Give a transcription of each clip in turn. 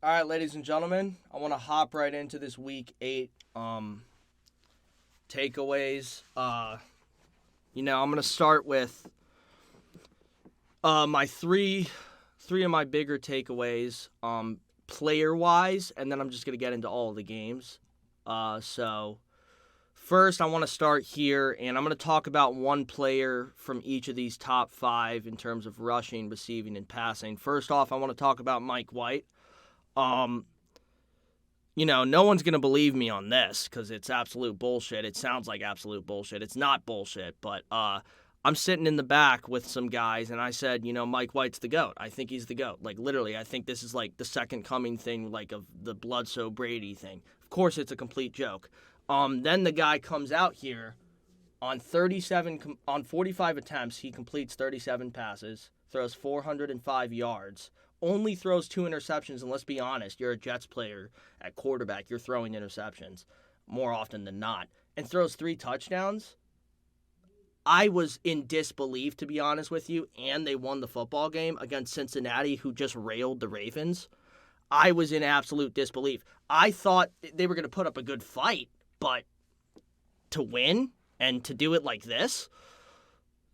All right, ladies and gentlemen, I want to hop right into this week 8 takeaways. I'm going to start with my three of my bigger takeaways player-wise, and then I'm just going to get into all of the games. So first, I want to start here, and I'm going to talk about one player from each of these top 5 in terms of rushing, receiving, and passing. First off, I want to talk about Mike White. No one's going to believe me on this because it's absolute bullshit. It sounds like absolute bullshit. It's not bullshit, but I'm sitting in the back with some guys, and I said, Mike White's the GOAT. I think he's the GOAT. Like, literally, I think this is like the second coming thing, like of the Bledsoe Brady thing. Of course, it's a complete joke. Then the guy comes out here on 45 attempts. He completes 37 passes, throws 405 yards. Only throws 2 interceptions, and let's be honest, you're a Jets player at quarterback. You're throwing interceptions more often than not. And throws 3 touchdowns. I was in disbelief, to be honest with you, and they won the football game against Cincinnati, who just railed the Ravens. I was in absolute disbelief. I thought they were going to put up a good fight, but to win and to do it like this?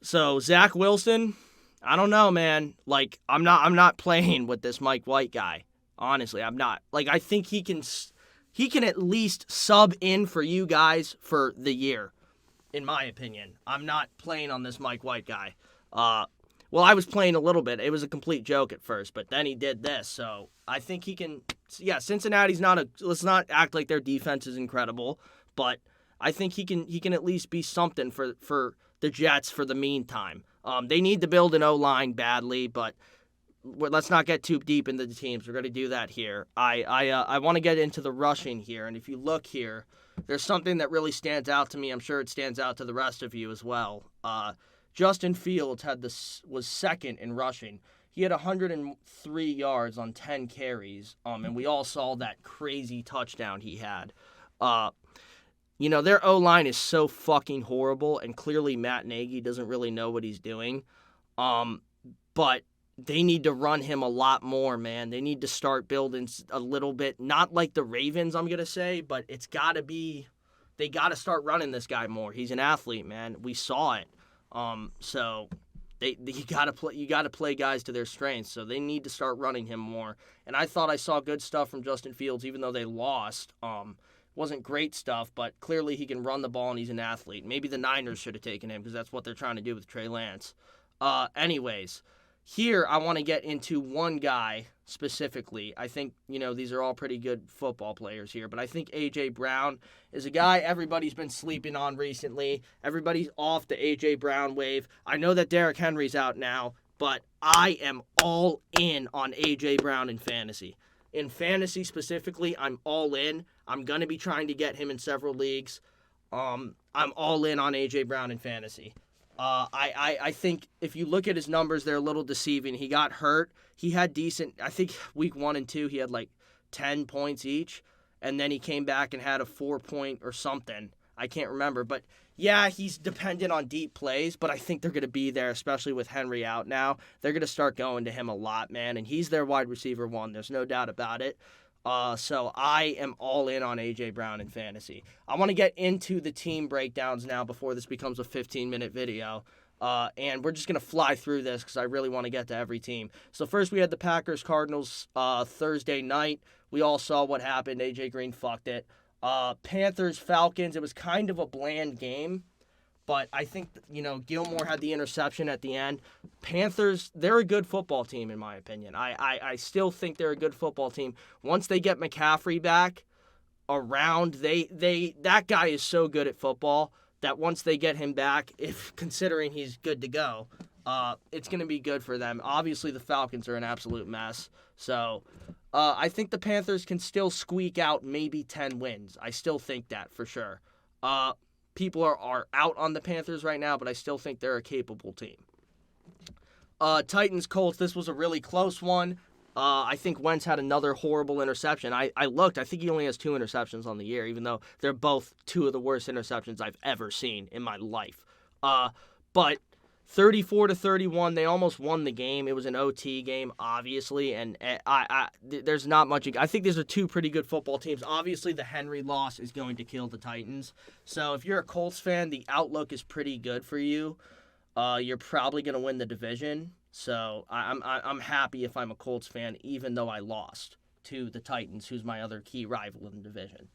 So, Zach Wilson, I don't know, man. Like, I'm not playing with this Mike White guy. Honestly, I'm not. Like, I think he can at least sub in for you guys for the year, in my opinion. I'm not playing on this Mike White guy. Well, I was playing a little bit. It was a complete joke at first, but then he did this, so I think he can. Yeah, Cincinnati's let's not act like their defense is incredible, but I think he can at least be something for the Jets for the meantime. They need to build an O-line badly, but let's not get too deep into the teams. We're going to do that here. I want to get into the rushing here, and if you look here, there's something that really stands out to me. I'm sure it stands out to the rest of you as well. Justin Fields was second in rushing. He had 103 yards on 10 carries, and we all saw that crazy touchdown he had. Their O-line is so fucking horrible, and clearly Matt Nagy doesn't really know what he's doing. But they need to run him a lot more, man. They need to start building a little bit, not like the Ravens, I'm going to say, but they got to start running this guy more. He's an athlete, man. We saw it. So you got to play guys to their strengths, so they need to start running him more. And I thought I saw good stuff from Justin Fields, even though they lost. Wasn't great stuff, but clearly he can run the ball and he's an athlete. Maybe the Niners should have taken him because that's what they're trying to do with Trey Lance. Anyways, here I want to get into one guy specifically. I think, these are all pretty good football players here, but I think A.J. Brown is a guy everybody's been sleeping on recently. Everybody's off the A.J. Brown wave. I know that Derrick Henry's out now, but I am all in on A.J. Brown in fantasy. In fantasy specifically, I'm all in. I'm going to be trying to get him in several leagues. I'm all in on A.J. Brown in fantasy. I think if you look at his numbers, they're a little deceiving. He got hurt. He had decent, I think week 1 and 2, he had like 10 points each. And then he came back and had a 4-point or something. I can't remember. But yeah, he's dependent on deep plays, but I think they're going to be there, especially with Henry out now. They're going to start going to him a lot, man. And he's their wide receiver 1. There's no doubt about it. So I am all in on A.J. Brown in fantasy. I want to get into the team breakdowns now before this becomes a 15-minute video. And we're just going to fly through this because I really want to get to every team. So first we had the Packers-Cardinals Thursday night. We all saw what happened. A.J. Green fucked it. Panthers-Falcons, it was kind of a bland game. But I think, Gilmore had the interception at the end. Panthers, they're a good football team, in my opinion. I still think they're a good football team. Once they get McCaffrey back around, that guy is so good at football that once they get him back, if considering he's good to go, it's going to be good for them. Obviously, the Falcons are an absolute mess. So I think the Panthers can still squeak out maybe 10 wins. I still think that for sure. People are out on the Panthers right now, but I still think they're a capable team. Titans-Colts, this was a really close one. I think Wentz had another horrible interception. I looked. I think he only has 2 interceptions on the year, even though they're both 2 of the worst interceptions I've ever seen in my life. But 34-31, they almost won the game. It was an OT game, obviously, and there's not much. I think these are two pretty good football teams. Obviously, the Henry loss is going to kill the Titans. So if you're a Colts fan, the outlook is pretty good for you. You're probably going to win the division. So I'm happy if I'm a Colts fan, even though I lost to the Titans, who's my other key rival in the division.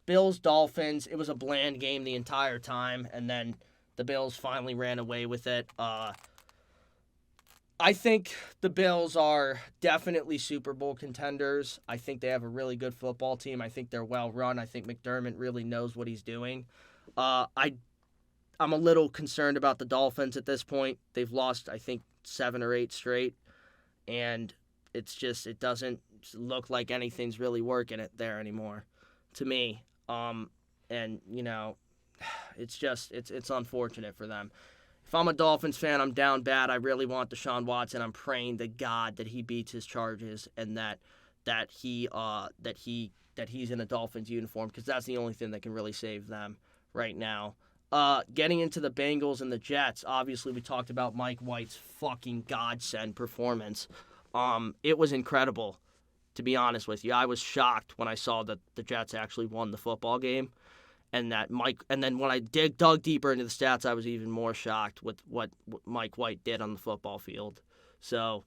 Bills, Dolphins, it was a bland game the entire time, and then the Bills finally ran away with it. I think the Bills are definitely Super Bowl contenders. I think they have a really good football team. I think they're well run. I think McDermott really knows what he's doing. I'm a little concerned about the Dolphins at this point. They've lost, I think, 7 or 8 straight, and it doesn't look like anything's really working it there anymore to me. And, you know, it's unfortunate for them. If I'm a Dolphins fan, I'm down bad. I really want Deshaun Watson. I'm praying to God that he beats his charges and that he's in a Dolphins uniform, because that's the only thing that can really save them right now. Getting into the Bengals and the Jets, obviously we talked about Mike White's fucking godsend performance. It was incredible, to be honest with you. I was shocked when I saw that the Jets actually won the football game. And then when I dug deeper into the stats, I was even more shocked with what Mike White did on the football field. So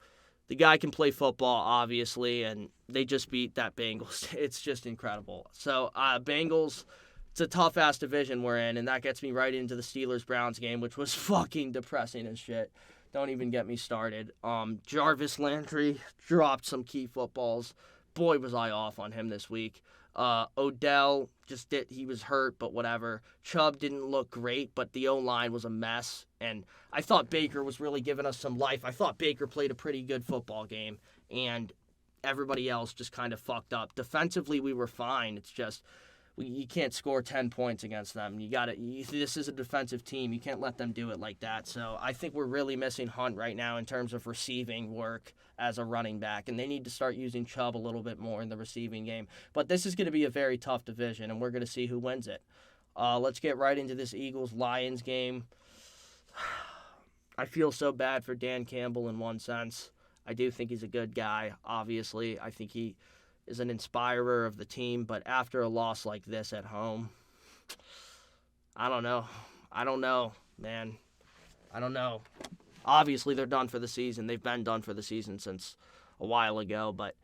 the guy can play football, obviously, and they just beat that Bengals. It's just incredible. So Bengals, it's a tough-ass division we're in, and that gets me right into the Steelers-Browns game, which was fucking depressing as shit. Don't even get me started. Jarvis Landry dropped some key footballs. Boy, was I off on him this week. Odell he was hurt, but whatever. Chubb didn't look great, but the O-line was a mess, and I thought Baker was really giving us some life. I thought Baker played a pretty good football game, and everybody else just kind of fucked up. Defensively, we were fine. It's just you can't score 10 points against them. This is a defensive team. You can't let them do it like that. So I think we're really missing Hunt right now in terms of receiving work as a running back, and they need to start using Chubb a little bit more in the receiving game. But this is going to be a very tough division, and we're going to see who wins it. Let's get right into this Eagles-Lions game. I feel so bad for Dan Campbell in one sense. I do think he's a good guy, obviously. I think he is an inspirer of the team, but after a loss like this at home, I don't know, man. I don't know. Obviously, they're done for the season. They've been done for the season since a while ago, but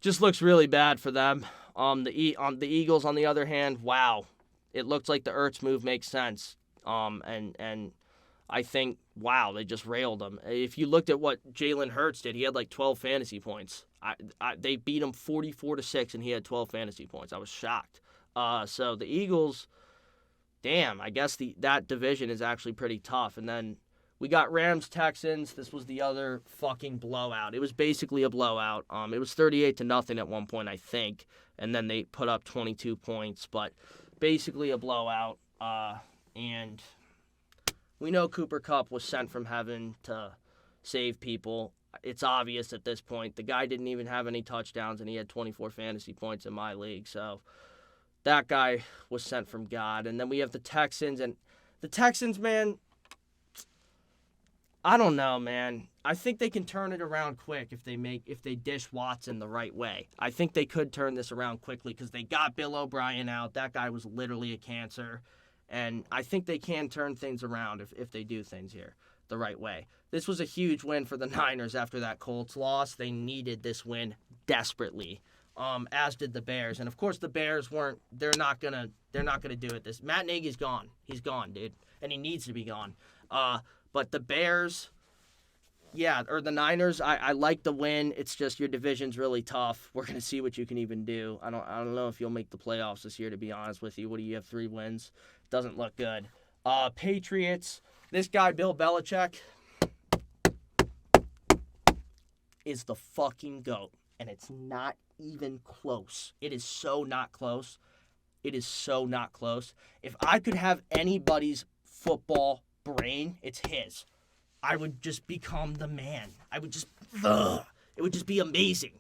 just looks really bad for them. The Eagles, on the other hand, wow. It looks like the Ertz move makes sense. And I think, wow, they just railed them. If you looked at what Jalen Hurts did, he had like 12 fantasy points. They beat him 44-6, and he had 12 fantasy points. I was shocked. So the Eagles, damn, I guess that division is actually pretty tough. And then we got Rams-Texans. This was the other fucking blowout. It was basically a blowout. It was 38-0 at one point, I think, and then they put up 22 points. But basically a blowout. And we know Cooper Kupp was sent from heaven to save people. It's obvious at this point. The guy didn't even have any touchdowns, and he had 24 fantasy points in my league. So that guy was sent from God. And then we have the Texans. And the Texans, man, I don't know, man. I think they can turn it around quick if they dish Watson the right way. I think they could turn this around quickly because they got Bill O'Brien out. That guy was literally a cancer. And I think they can turn things around if they do things here the right way. This was a huge win for the Niners after that Colts loss. They needed this win desperately, as did the Bears. And of course, the Bears they're not gonna do it. Matt Nagy's gone. He's gone, dude, and he needs to be gone. But the Bears, or the Niners, I like the win. It's just your division's really tough. We're gonna see what you can even do. I don't know if you'll make the playoffs this year, to be honest with you. What do you have, 3 wins? Doesn't look good. Patriots, this guy Bill Belichick is the fucking GOAT, and it's not even close. It is so not close. It is so not close. If I could have anybody's football brain, it's his. I would just become the man. It would just be amazing.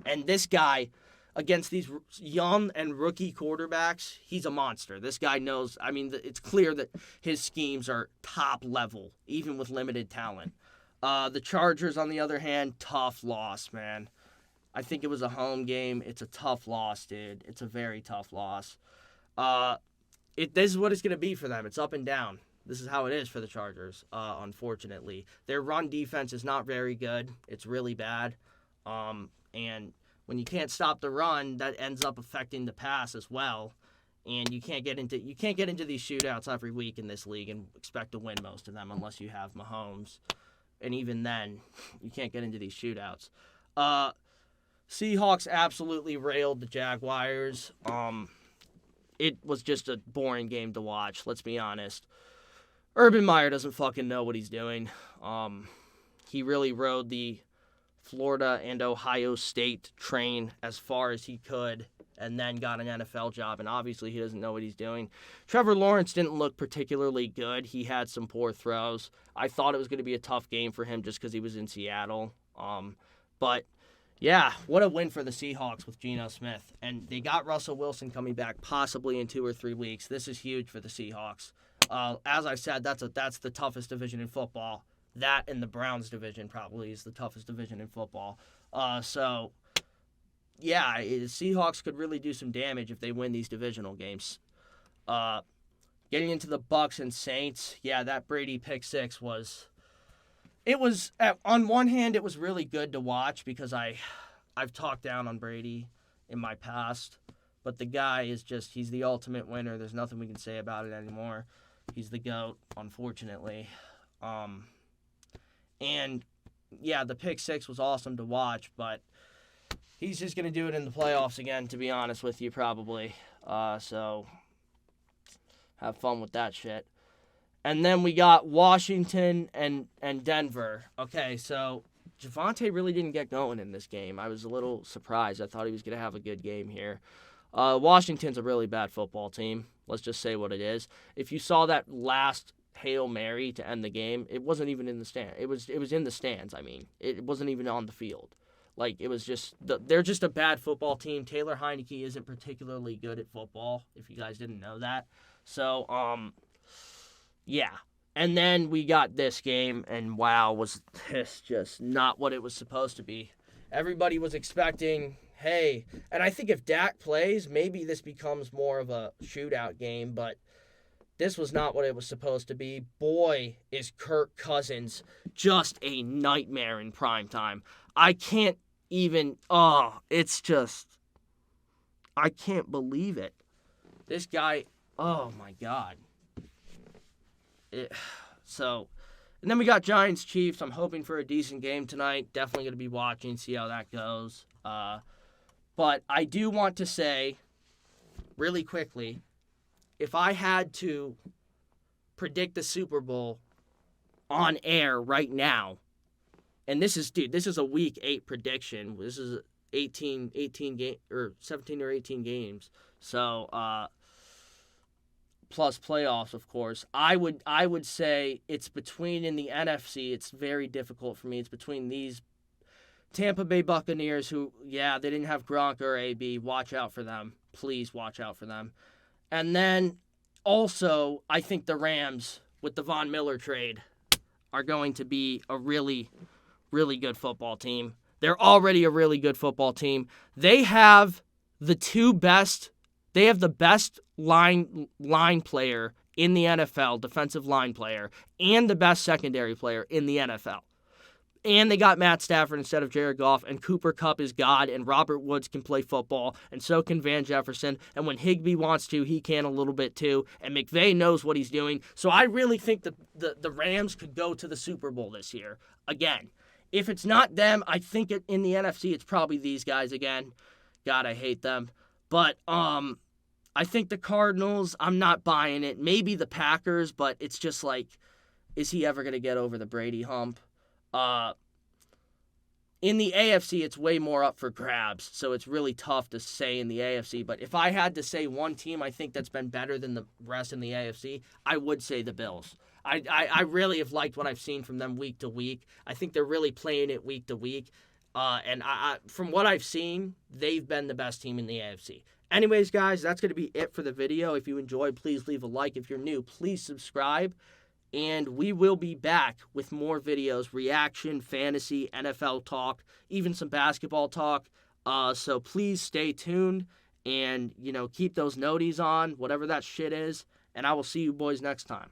And this guy, against these young and rookie quarterbacks, he's a monster. This guy knows. I mean, it's clear that his schemes are top level, even with limited talent. The Chargers, on the other hand, tough loss, man. I think it was a home game. It's a tough loss, dude. It's a very tough loss. This is what it's going to be for them. It's up and down. This is how it is for the Chargers, unfortunately. Their run defense is not very good. It's really bad. And when you can't stop the run, that ends up affecting the pass as well. And you can't get into these shootouts every week in this league and expect to win most of them unless you have Mahomes. And even then, you can't get into these shootouts. Seahawks absolutely railed the Jaguars. It was just a boring game to watch, let's be honest. Urban Meyer doesn't fucking know what he's doing. He really rode the Florida and Ohio State train as far as he could and then got an NFL job, and obviously he doesn't know what he's doing. Trevor Lawrence didn't look particularly good. He had some poor throws. I thought it was going to be a tough game for him just because he was in Seattle. But, yeah, what a win for the Seahawks with Geno Smith. And they got Russell Wilson coming back possibly in 2 or 3 weeks. This is huge for the Seahawks. As I said, that's the toughest division in football. That and the Browns division probably is the toughest division in football. So, yeah, the Seahawks could really do some damage if they win these divisional games. Getting into the Bucks and Saints, yeah, that Brady pick six was... It was, on one hand, it was really good to watch because I've talked down on Brady in my past. But the guy is just, he's the ultimate winner. There's nothing we can say about it anymore. He's the GOAT, unfortunately. And, yeah, the pick six was awesome to watch, but he's just going to do it in the playoffs again, to be honest with you, probably. So, have fun with that shit. And then we got Washington and Denver. Okay, so Javonte really didn't get going in this game. I was a little surprised. I thought he was going to have a good game here. Washington's a really bad football team. Let's just say what it is. If you saw that last Hail Mary to end the game, it wasn't even in the stand. It was in the stands, I mean. It wasn't even on the field. Like, it was just, they're just a bad football team. Taylor Heineke isn't particularly good at football, if you guys didn't know that. So, yeah. And then we got this game, and wow, was this just not what it was supposed to be. Everybody was expecting, hey, and I think if Dak plays, maybe this becomes more of a shootout game, but this was not what it was supposed to be. Boy, is Kirk Cousins just a nightmare in primetime. I can't even, it's just, I can't believe it. This guy, oh my God. And then we got Giants-Chiefs. I'm hoping for a decent game tonight. Definitely going to be watching, see how that goes. But I do want to say, really quickly, if I had to predict the Super Bowl on air right now, and this is a Week 8 prediction. This is 18 game or 17 or 18 games. So, plus playoffs, of course. I would say it's between, in the NFC, it's very difficult for me. It's between these Tampa Bay Buccaneers who, yeah, they didn't have Gronk or AB. Watch out for them. Please watch out for them. And then also, I think the Rams, with the Von Miller trade, are going to be a really, really good football team. They're already a really good football team. They have the best line player in the NFL, defensive line player, and the best secondary player in the NFL. And they got Matt Stafford instead of Jared Goff, and Cooper Kupp is God, and Robert Woods can play football, and so can Van Jefferson. And when Higbee wants to, he can a little bit too, and McVay knows what he's doing. So I really think the Rams could go to the Super Bowl this year again. If it's not them, I think in the NFC it's probably these guys again. God, I hate them. But I think the Cardinals, I'm not buying it. Maybe the Packers, but it's just like, is he ever going to get over the Brady hump? In the AFC, it's way more up for grabs, so it's really tough to say in the AFC. But if I had to say one team I think that's been better than the rest in the AFC, I would say the Bills. I really have liked what I've seen from them week to week. I think they're really playing it week to week. And from what I've seen, they've been the best team in the AFC. Anyways, guys, that's going to be it for the video. If you enjoyed, please leave a like. If you're new, please subscribe. And we will be back with more videos, reaction, fantasy, NFL talk, even some basketball talk. So please stay tuned and, keep those noties on, whatever that shit is. And I will see you boys next time.